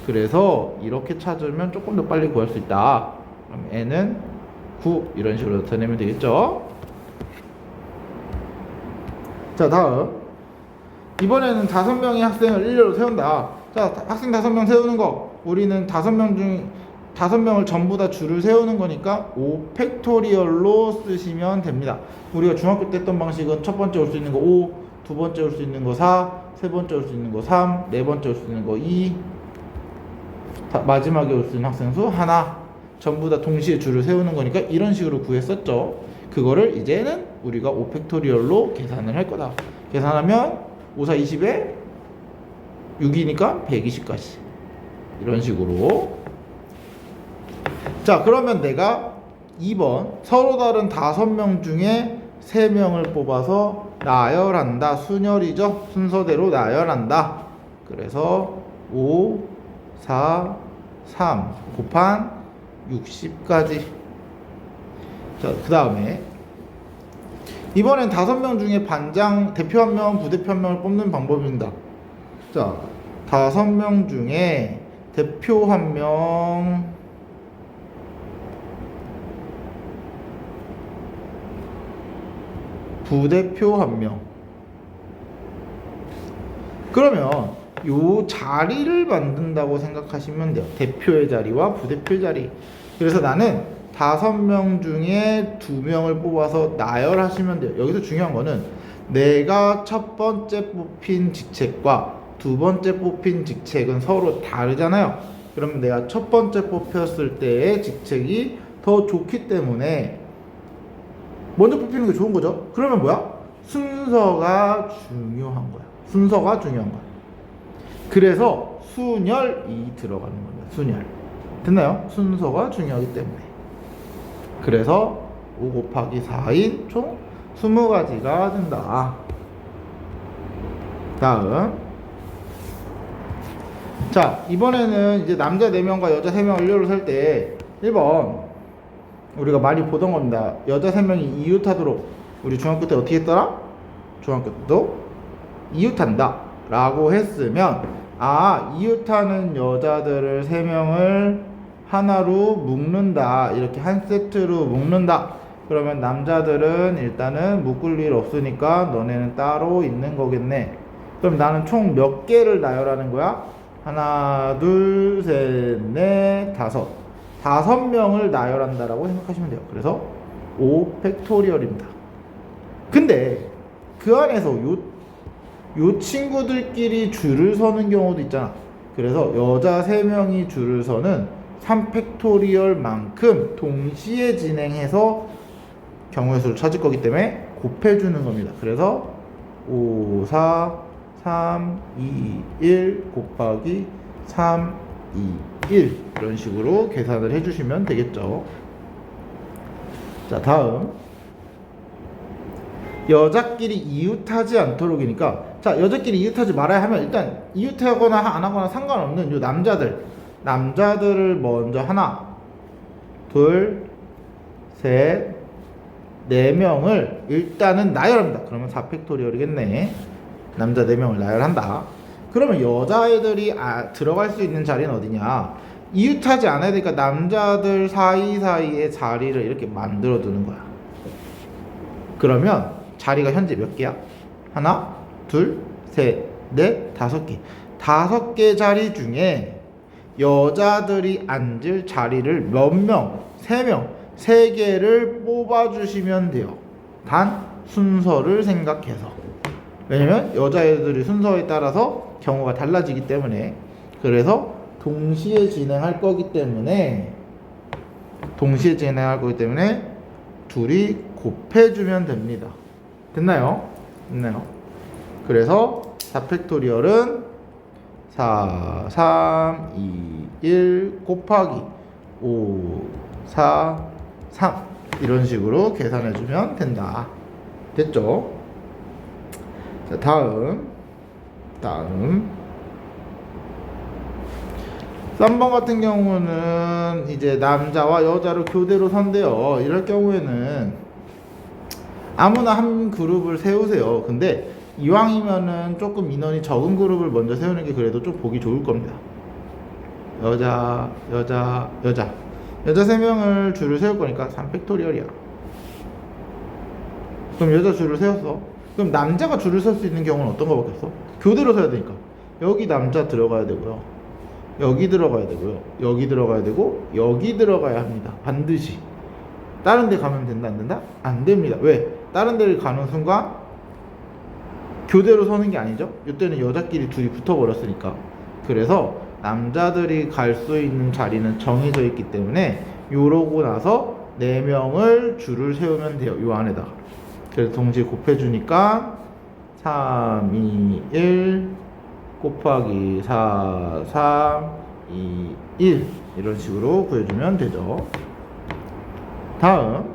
그래서 이렇게 찾으면 조금 더 빨리 구할 수 있다. 그럼 n은 9 이런 식으로 나타내면 되겠죠. 자, 다음 이번에는 5명의 학생을 일렬로 세운다. 자, 학생 5명 세우는 거 우리는 5명을 전부 다 줄을 세우는 거니까 5 팩토리얼로 쓰시면 됩니다. 우리가 중학교 때 했던 방식은 첫 번째 올 수 있는 거 5, 두 번째 올 수 있는 거 4, 세 번째 올 수 있는 거 3, 네 번째 올 수 있는 거 2, 마지막에 올 수 있는 학생 수 하나, 전부 다 동시에 줄을 세우는 거니까 이런 식으로 구했었죠. 그거를 이제는 우리가 5 팩토리얼로 계산을 할 거다. 계산하면 5, 4, 20에 6이니까 120까지 이런 식으로. 자, 그러면 내가 2번 서로 다른 5명 중에 3명을 뽑아서 나열한다. 순열이죠. 순서대로 나열한다. 그래서 5, 4, 3 곱한 60까지. 자, 그 다음에 이번엔 5명 중에 반장, 대표 1명, 부대표 1명을 뽑는 방법입니다. 자, 5명 중에 대표 1명, 부대표 1명. 그러면 요 자리를 만든다고 생각하시면 돼요. 대표의 자리와 부대표의 자리. 그래서 나는 5명 중에 2명을 뽑아서 나열하시면 돼요. 여기서 중요한 거는 내가 첫 번째 뽑힌 직책과 두 번째 뽑힌 직책은 서로 다르잖아요. 그러면 내가 첫 번째 뽑혔을 때의 직책이 더 좋기 때문에 먼저 뽑히는 게 좋은 거죠. 그러면 뭐야? 순서가 중요한 거야. 순서가 중요한 거야. 그래서 순열이 들어가는 겁니다. 순열. 됐나요? 순서가 중요하기 때문에. 그래서 5 곱하기 4인 총 20가지가 된다. 다음. 자, 이번에는 이제 남자 4명과 여자 3명을 일렬로 셀 때 1번 우리가 많이 보던 겁니다. 여자 3명이 이웃하도록. 우리 중학교 때 어떻게 했더라? 중학교 때도 이웃한다 라고 했으면, 이웃하는 여자들을 3명을 하나로 묶는다. 이렇게 한 세트로 묶는다. 그러면 남자들은 일단은 묶을 일 없으니까 너네는 따로 있는 거겠네. 그럼 나는 총 몇 개를 나열하는 거야? 하나, 둘, 셋, 넷, 다섯. 5명을 나열한다라고 생각하시면 돼요. 그래서 5 팩토리얼입니다. 근데 그 안에서 요 친구들끼리 줄을 서는 경우도 있잖아. 그래서 여자 3명이 줄을 서는 3 팩토리얼만큼 동시에 진행해서 경우의 수를 찾을 거기 때문에 곱해주는 겁니다. 그래서 5, 4, 3, 2, 1 곱하기 3, 2, 1 이런 식으로 계산을 해주시면 되겠죠. 자, 다음 여자끼리 이웃하지 않도록이니까, 자, 여자끼리 이웃하지 말아야 하면 일단 이웃하거나 안 하거나 상관없는 요 남자들을 먼저 하나, 둘, 셋, 4명을 일단은 나열합니다. 그러면 4 팩토리얼이겠네. 남자 4명을 나열한다. 그러면 여자애들이 들어갈 수 있는 자리는 어디냐? 이웃하지 않아야 되니까 남자들 사이사이에 자리를 이렇게 만들어 두는 거야. 그러면 자리가 현재 몇 개야? 하나, 둘, 셋, 넷, 5개. 5개 자리 중에 여자들이 앉을 자리를 몇 명? 3명, 3개를 뽑아주시면 돼요. 단 순서를 생각해서. 왜냐면 여자애들이 순서에 따라서 경우가 달라지기 때문에. 그래서 동시에 진행할 거기 때문에 둘이 곱해주면 됩니다. 됐나요? 그래서 4 팩토리얼은 4, 3, 2, 1 곱하기 5, 4, 3 이런 식으로 계산해주면 된다. 됐죠? 자, 다음 다음 3번 같은 경우는 이제 남자와 여자를 교대로 선대요. 이럴 경우에는 아무나 한 그룹을 세우세요. 근데 이왕이면은 조금 인원이 적은 그룹을 먼저 세우는 게 그래도 좀 보기 좋을 겁니다. 여자 3명을 줄을 세울 거니까 3팩토리얼이야. 그럼 여자 줄을 세웠어. 그럼 남자가 줄을 설 수 있는 경우는 어떤 거 받겠어? 교대로 서야 되니까 여기 남자 들어가야 되고요, 여기 들어가야 되고요, 여기 들어가야 되고, 여기 들어가야 합니다. 반드시. 다른 데 가면 된다 안 된다? 안 됩니다. 왜? 다른 데를 가는 순간 교대로 서는 게 아니죠. 이때는 여자끼리 둘이 붙어버렸으니까. 그래서 남자들이 갈 수 있는 자리는 정해져 있기 때문에 요러고 나서 4명을 줄을 세우면 돼요. 요 안에다가. 그래서 동시에 곱해주니까 3, 2, 1 곱하기 4, 3, 2, 1 이런 식으로 구해주면 되죠. 다음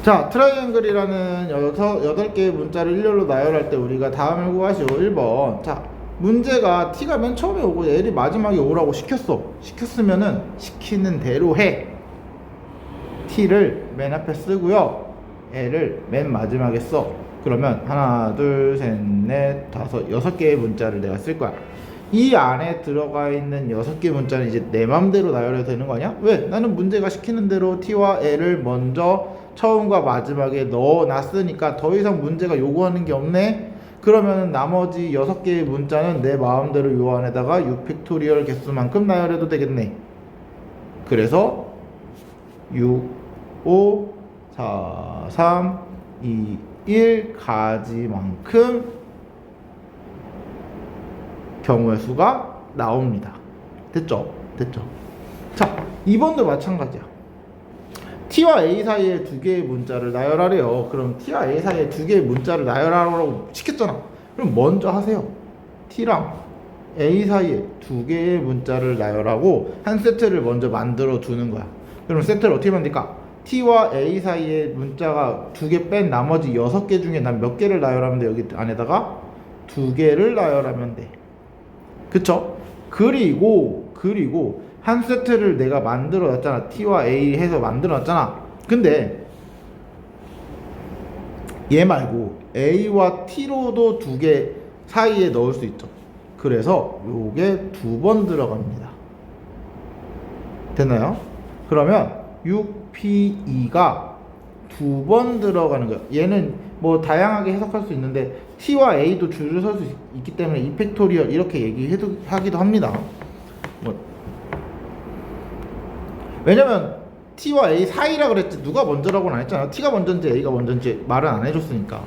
자, 트라이앵글이라는 8개의 문자를 일렬로 나열할 때 우리가 다음을 구하시오. 1번. 자, 문제가 t가 맨 처음에 오고 l이 마지막에 오라고 시켰으면은 시키는 대로 해. t를 맨 앞에 쓰고요, l을 맨 마지막에 써. 그러면 하나, 둘, 셋, 넷, 다섯, 6개의 문자를 내가 쓸 거야. 이 안에 들어가 있는 6개 문자는 이제 내 맘대로 나열해도 되는 거 아니야? 왜? 나는 문제가 시키는 대로 t와 l을 먼저 처음과 마지막에 넣어놨으니까 더 이상 문제가 요구하는 게 없네? 그러면 나머지 6개의 문자는 내 마음대로 요 안에다가 6팩토리얼 개수만큼 나열해도 되겠네. 그래서 6, 5, 4, 3, 2, 1 가지만큼 경우의 수가 나옵니다. 됐죠? 자, 2번도 마찬가지야. t와 a 사이에 2개의 문자를 나열하래요. 그럼 t와 a 사이에 2개의 문자를 나열하라고 시켰잖아. 그럼 먼저 하세요. t랑 a 사이에 2개의 문자를 나열하고 한 세트를 먼저 만들어 두는 거야. 그럼 세트를 어떻게 만들까? t와 a 사이에 문자가 2개 뺀 나머지 6개 중에 난 몇 개를 나열하면 돼? 여기 안에다가 2개를 나열하면 돼. 그쵸? 그리고 한 세트를 내가 만들어 놨잖아. t와 a 해서 만들어 놨잖아. 근데 얘 말고 a와 t로도 2개 사이에 넣을 수 있죠. 그래서 요게 2번 들어갑니다. 됐나요? 그러면 6p2가 2번 들어가는 거예요. 얘는 뭐 다양하게 해석할 수 있는데 t와 a도 줄을 설 수 있기 때문에 2팩토리얼 이렇게 하기도 합니다. 뭐 왜냐면 t와 a 사이라 그랬지 누가 먼저라고는 안 했잖아. t가 먼저인지 a가 먼저인지 말은 안 해줬으니까.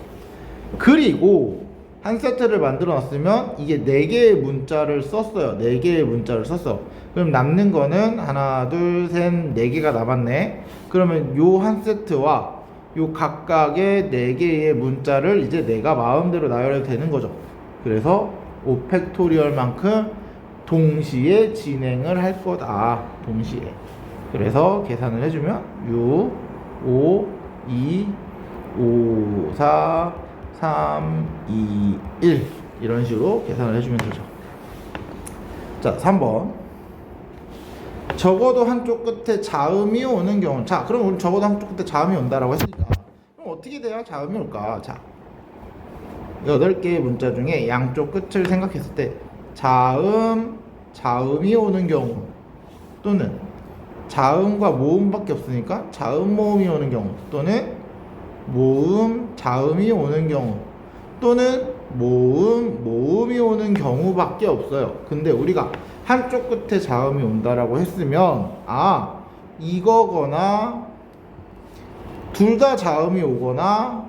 그리고 한 세트를 만들어 놨으면 이게 4개의 문자를 썼어요. 4개의 문자를 썼어. 그럼 남는 거는 하나, 둘, 셋, 4개가 남았네. 그러면 요 한 세트와 요 각각의 4개의 문자를 이제 내가 마음대로 나열해도 되는 거죠. 그래서 5팩토리얼만큼 동시에 진행을 할 거다. 동시에. 그래서 계산을 해주면 6, 5, 2, 5, 4, 3, 2, 1 이런 식으로 계산을 해주면 되죠. 자, 3번. 적어도 한쪽 끝에 자음이 오는 경우. 자, 그럼 우리 적어도 한쪽 끝에 자음이 온다라고 했으니까 그럼 어떻게 돼야 자음이 올까? 자, 8개의 문자 중에 양쪽 끝을 생각했을 때 자음이 오는 경우, 또는 자음과 모음밖에 없으니까 자음 모음이 오는 경우, 또는 모음 자음이 오는 경우, 또는 모음이 오는 경우밖에 없어요. 근데 우리가 한쪽 끝에 자음이 온다라고 했으면 이거거나 둘 다 자음이 오거나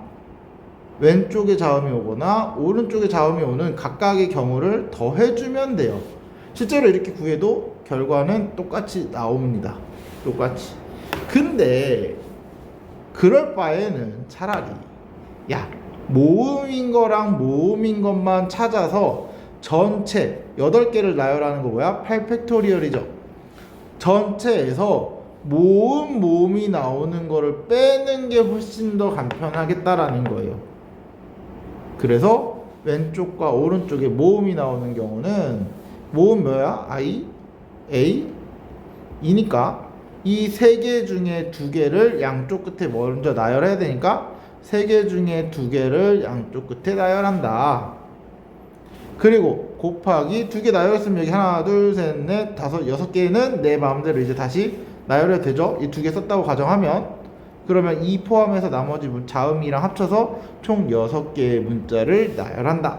왼쪽에 자음이 오거나 오른쪽에 자음이 오는 각각의 경우를 더해주면 돼요. 실제로 이렇게 구해도 결과는 똑같이 나옵니다. 똑같이. 근데 그럴 바에는 차라리 모음인 거랑 모음인 것만 찾아서 전체 8개를 나열하는 거 뭐야? 8팩토리얼이죠. 전체에서 모음이 나오는 거를 빼는 게 훨씬 더 간편하겠다라는 거예요. 그래서 왼쪽과 오른쪽에 모음이 나오는 경우는 모음 뭐야? I, A, E니까 이 세 개 중에 두 개를 양쪽 끝에 먼저 나열해야 되니까 세 개 중에 두 개를 양쪽 끝에 나열한다. 그리고 곱하기 두 개 나열했으면 여기 하나, 둘, 셋, 넷, 다섯, 여섯 개는 내 마음대로 이제 다시 나열해도 되죠. 이 두 개 썼다고 가정하면 그러면 이 포함해서 나머지 자음이랑 합쳐서 총 6개의 문자를 나열한다.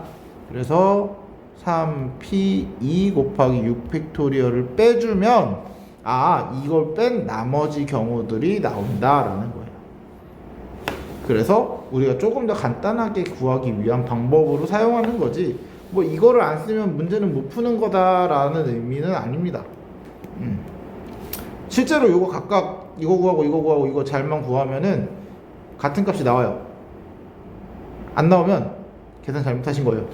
그래서 3p2 곱하기 6 팩토리얼을 빼주면 이걸 뺀 나머지 경우들이 나온다라는 거예요. 그래서 우리가 조금 더 간단하게 구하기 위한 방법으로 사용하는 거지 뭐 이거를 안 쓰면 문제는 못 푸는 거다라는 의미는 아닙니다. 실제로 이거 각각 이거 구하고 이거 구하고 이거 잘만 구하면은 같은 값이 나와요. 안 나오면 계산 잘못하신 거예요.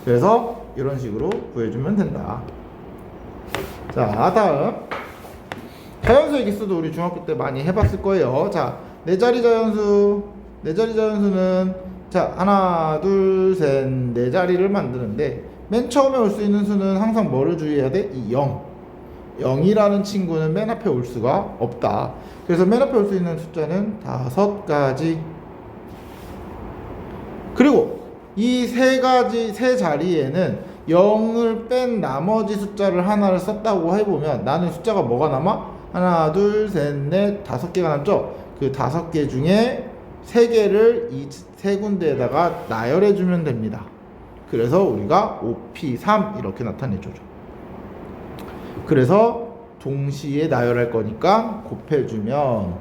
그래서 이런 식으로 구해주면 된다. 자, 다음 자연수의 기수도 우리 중학교 때 많이 해봤을 거예요. 자, 네 자리 자연수는 자, 하나, 둘, 셋, 네 자리를 만드는데 맨 처음에 올 수 있는 수는 항상 뭐를 주의해야 돼? 이 0. 0이라는 친구는 맨 앞에 올 수가 없다. 그래서 맨 앞에 올 수 있는 숫자는 5가지. 그리고 이 세 자리에는 0을 뺀 나머지 숫자를 하나를 썼다고 해보면 나는 숫자가 뭐가 남아? 하나, 둘, 셋, 넷, 5개가 남죠? 그 5개 중에 3개를 이 세 군데에다가 나열해주면 됩니다. 그래서 우리가 5p3 이렇게 나타내줘죠. 그래서 동시에 나열할 거니까 곱해주면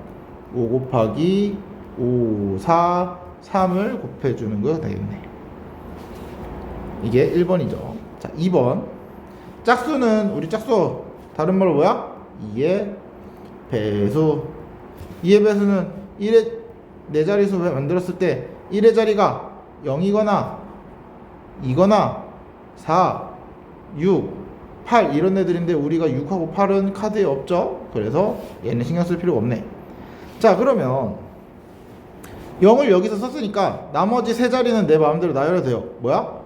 5 곱하기 5, 4, 3을 곱해주는 거 되겠네. 이게 1번이죠. 자, 2번. 짝수는 우리 짝수 다른 말로 뭐야? 2의 배수. 2의 배수는 1의 네 자리수 만들었을 때 1의 자리가 0이거나 2거나 4, 6, 8 이런 애들인데 우리가 6하고 8은 카드에 없죠. 그래서 얘는 신경 쓸 필요가 없네. 자, 그러면 0을 여기서 썼으니까 나머지 세 자리는 내 마음대로 나열해도 돼요. 뭐야?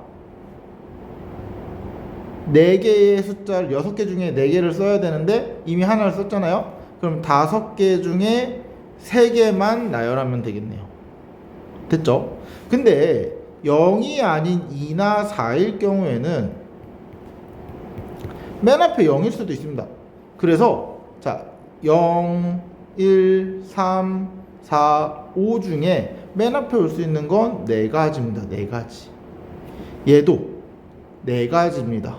4개의 숫자를 6개 중에 4개를 써야 되는데 이미 하나를 썼잖아요. 그럼 5개 중에 3개만 나열하면 되겠네요. 됐죠? 근데 0이 아닌 2나 4일 경우에는 맨 앞에 0일 수도 있습니다. 그래서 자, 0, 1, 3, 4, 5 중에 맨 앞에 올 수 있는 건 4가지입니다. 4가지. 얘도 4가지입니다.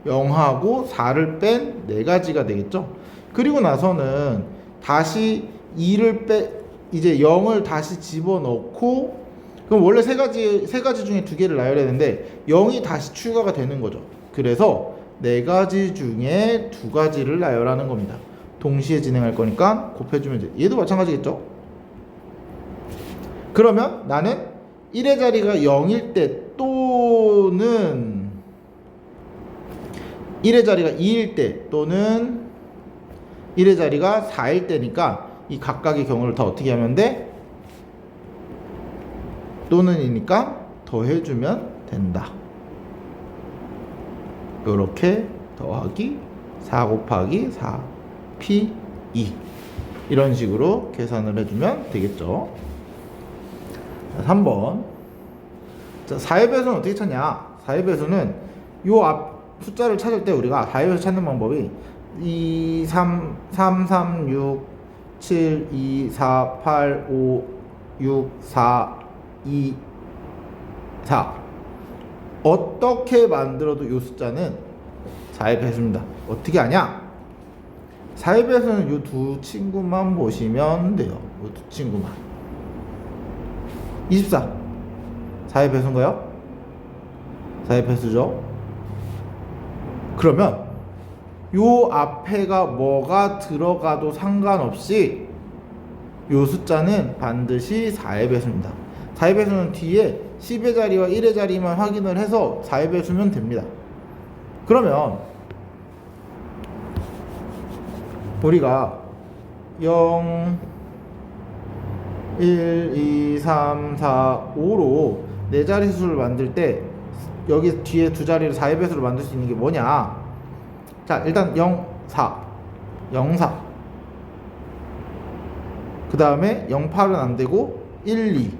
0하고 4를 뺀 4가지가 되겠죠. 그리고 나서는 다시 2를 이제 0을 다시 집어넣고 그럼 원래 세 가지 중에 2개를 나열해야 되는데 0이 다시 추가가 되는 거죠. 그래서 4가지 중에 2가지를 나열하는 겁니다. 동시에 진행할 거니까 곱해주면 돼. 얘도 마찬가지겠죠. 그러면 나는 1의 자리가 0일 때 또는 1의 자리가 2일 때 또는 1의 자리가 4일 때니까 이 각각의 경우를 다 어떻게 하면 돼? 또는이니까 더해주면 된다. 요렇게 더하기 4 곱하기 4 p2 이런 식으로 계산을 해주면 되겠죠. 자, 3번. 자, 4의 배수는 어떻게 찾냐? 4의 배수는 요 앞 숫자를 찾을 때 우리가 4의 배수 찾는 방법이 2, 3, 3, 3, 6, 7, 2, 4, 8, 5, 6, 4, 2, 4 어떻게 만들어도 이 숫자는 4의 배수입니다. 어떻게 하냐? 4의 배수는 이 두 친구만 보시면 돼요. 이 두 친구만. 24 4의 배수인가요? 4의 배수죠. 그러면 요 앞에가 뭐가 들어가도 상관없이 요 숫자는 반드시 4의 배수입니다. 4의 배수는 뒤에 10의 자리와 1의 자리만 확인을 해서 4의 배수면 됩니다. 그러면 우리가 0, 1, 2, 3, 4, 5로 네 자리 수를 만들 때 여기 뒤에 두 자리를 4의 배수로 만들 수 있는 게 뭐냐? 자, 일단 0, 4, 0, 4. 그 다음에 0, 8은 안 되고 1, 2,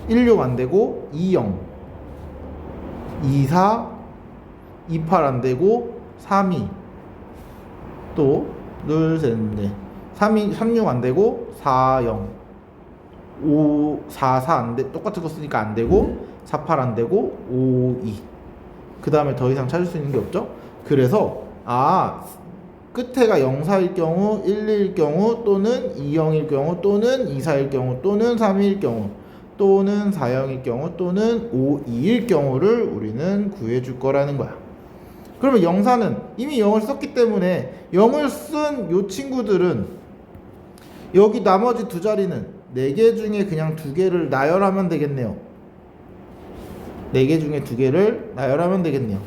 1, 6 안 되고 2, 0, 2, 4, 2, 8 안 되고 3, 2. 또 둘, 셋, 넷. 3, 2, 3, 6 안 되고 4, 0, 5, 4, 4 안 돼. 똑같은 거 쓰니까 안 되고 4, 8 안 되고 5, 2. 그 다음에 더 이상 찾을 수 있는 게 없죠. 그래서 끝에가 0, 4일 경우, 1, 2일 경우, 또는 2, 0일 경우, 또는 2, 4일 경우, 또는 3, 2일 경우, 또는 4, 0일 경우, 또는 5, 2일 경우를 우리는 구해줄 거라는 거야. 그러면 0, 4는 이미 0을 썼기 때문에 0을 쓴 요 친구들은 여기 나머지 두 자리는 4개 중에 그냥 2개를 나열하면 되겠네요. 4개 중에 2개를 나열하면 되겠네요.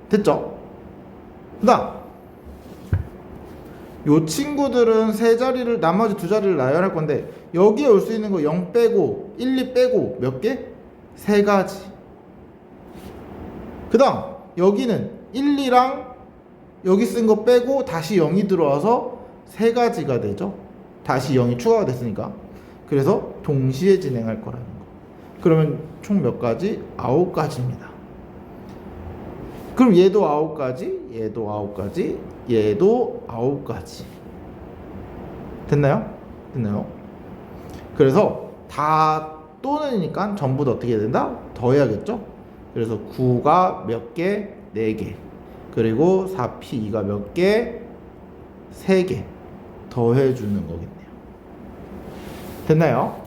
됐죠? 그 다음 요 친구들은 나머지 두 자리를 나열할 건데 여기에 올 수 있는 거 0 빼고 1, 2 빼고 몇 개? 3가지. 그 다음 여기는 1, 2랑 여기 쓴 거 빼고 다시 0이 들어와서 3가지가 되죠. 다시 0이 추가가 됐으니까. 그래서 동시에 진행할 거라는 거. 그러면 총 몇 가지? 9가지입니다. 그럼 얘도 9가지, 얘도 9가지, 얘도 9가지. 됐나요? 그래서 다 또는이니까 전부 다 어떻게 해야 된다? 더해야겠죠? 그래서 9가 몇 개? 4개. 그리고 4p2가 몇 개? 3개. 더해주는 거겠네요. 됐나요?